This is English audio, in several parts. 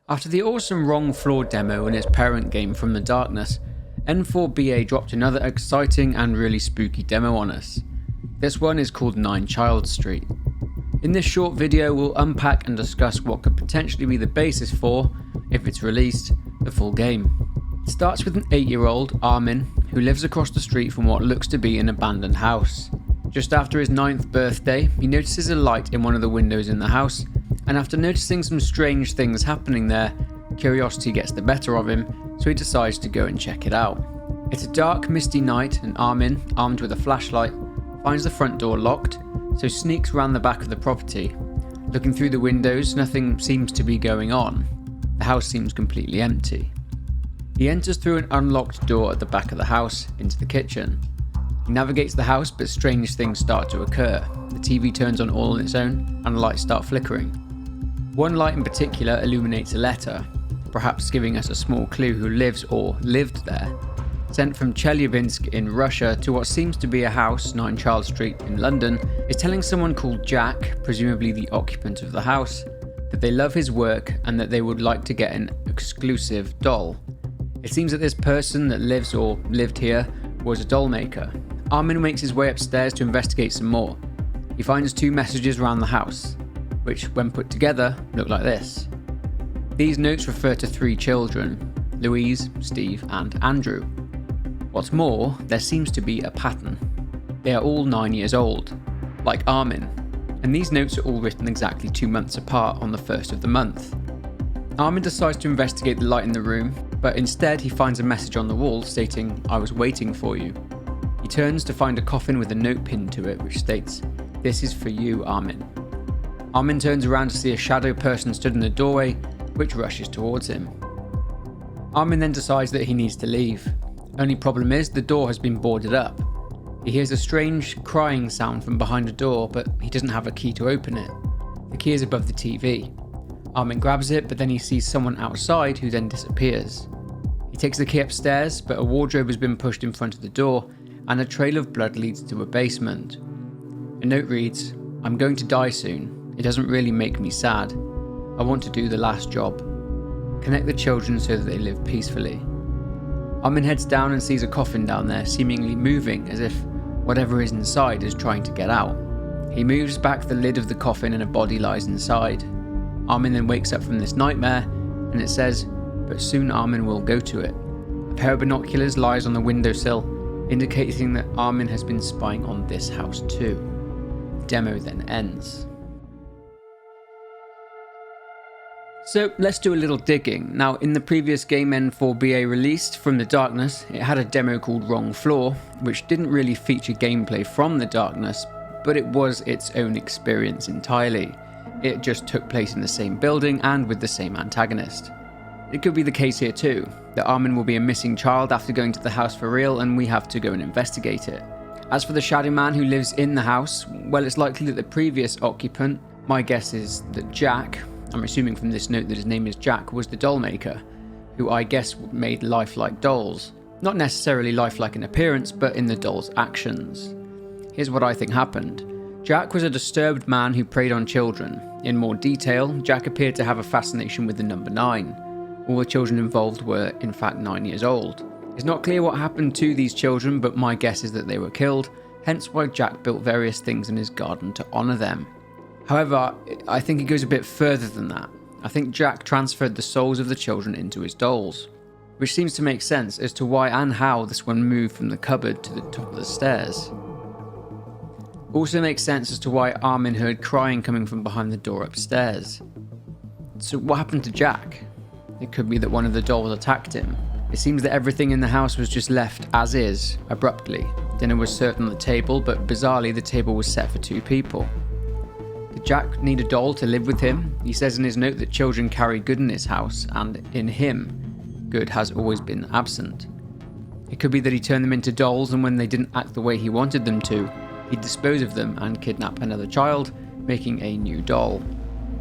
After the awesome Wrong Floor demo and its parent game From the Darkness, N4BA dropped another exciting and really spooky demo on us. This one is called 9 Child Street. In this short video we'll unpack and discuss what could potentially be the basis for, if it's released, the full game. It starts with an 8-year-old, Armin, who lives across the street from what looks to be an abandoned house. Just after his 9th birthday, he notices a light in one of the windows in the house, and after noticing some strange things happening there, curiosity gets the better of him, so he decides to go and check it out. It's a dark, misty night, and Armin, armed with a flashlight, finds the front door locked, so sneaks round the back of the property. Looking through the windows, nothing seems to be going on. The house seems completely empty. He enters through an unlocked door at the back of the house into the kitchen. He navigates the house, but strange things start to occur. The TV turns on all on its own, and the lights start flickering. One light in particular illuminates a letter, perhaps giving us a small clue who lives or lived there. Sent from Chelyabinsk in Russia to what seems to be a house, 9 Child Street in London, is telling someone called Jack, presumably the occupant of the house, that they love his work and that they would like to get an exclusive doll. It seems that this person that lives or lived here was a doll maker. Armin makes his way upstairs to investigate some more. He finds 2 messages around the house, which when put together look like this. These notes refer to 3 children, Louise, Steve and Andrew. What's more, there seems to be a pattern. They are all 9 years old, like Armin, and these notes are all written exactly 2 months apart on the 1st of the month. Armin decides to investigate the light in the room, but instead he finds a message on the wall stating, "I was waiting for you." He turns to find a coffin with a note pinned to it which states, "This is for you, Armin." Armin turns around to see a shadow person stood in the doorway, which rushes towards him. Armin then decides that he needs to leave. Only problem is, the door has been boarded up. He hears a strange crying sound from behind the door, but he doesn't have a key to open it. The key is above the TV. Armin grabs it, but then he sees someone outside who then disappears. He takes the key upstairs, but a wardrobe has been pushed in front of the door, and a trail of blood leads to a basement. A note reads, "I'm going to die soon. It doesn't really make me sad. I want to do the last job. Connect the children so that they live peacefully." Armin heads down and sees a coffin down there, seemingly moving as if whatever is inside is trying to get out. He moves back the lid of the coffin and a body lies inside. Armin then wakes up from this nightmare, and it says, "But soon Armin will go to it." A pair of binoculars lies on the windowsill, indicating that Armin has been spying on this house too. The demo then ends. So let's do a little digging. Now, in the previous game N4BA released, From the Darkness, it had a demo called Wrong Floor, which didn't really feature gameplay from the darkness, but it was its own experience entirely. It just took place in the same building and with the same antagonist. It could be the case here too, that Armin will be a missing child after going to the house for real and we have to go and investigate it. As for the shadow man who lives in the house, well, it's likely that the previous occupant, my guess is that Jack, I'm assuming from this note that his name is Jack, was the doll maker, who I guess made lifelike dolls. Not necessarily lifelike in appearance, but in the doll's actions. Here's what I think happened. Jack was a disturbed man who preyed on children. In more detail, Jack appeared to have a fascination with the number 9. All the children involved were, in fact, 9 years old. It's not clear what happened to these children, but my guess is that they were killed, hence why Jack built various things in his garden to honour them. However, I think it goes a bit further than that. I think Jack transferred the souls of the children into his dolls, which seems to make sense as to why and how this one moved from the cupboard to the top of the stairs. Also makes sense as to why Armin heard crying coming from behind the door upstairs. So what happened to Jack? It could be that one of the dolls attacked him. It seems that everything in the house was just left as is, abruptly. Dinner was served on the table, but bizarrely the table was set for 2 people. Did Jack need a doll to live with him? He says in his note that children carry good in his house, and in him, good has always been absent. It could be that he turned them into dolls, and when they didn't act the way he wanted them to, he'd dispose of them and kidnap another child, making a new doll.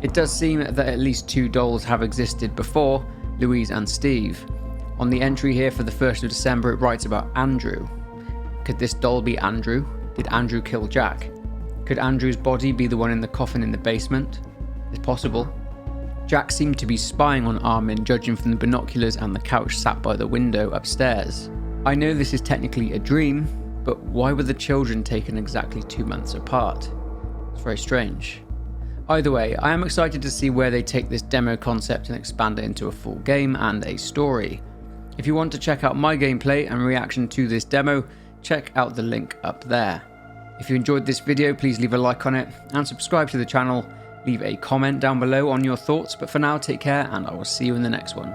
It does seem that at least 2 dolls have existed before, Louise and Steve. On the entry here for the 1st of December it writes about Andrew. Could this doll be Andrew? Did Andrew kill Jack? Could Andrew's body be the one in the coffin in the basement? It's possible. Jack seemed to be spying on Armin, judging from the binoculars and the couch sat by the window upstairs. I know this is technically a dream, but why were the children taken exactly 2 months apart? It's very strange. Either way, I am excited to see where they take this demo concept and expand it into a full game and a story. If you want to check out my gameplay and reaction to this demo, check out the link up there. If you enjoyed this video, please leave a like on it and subscribe to the channel. Leave a comment down below on your thoughts, but for now, take care and I will see you in the next one.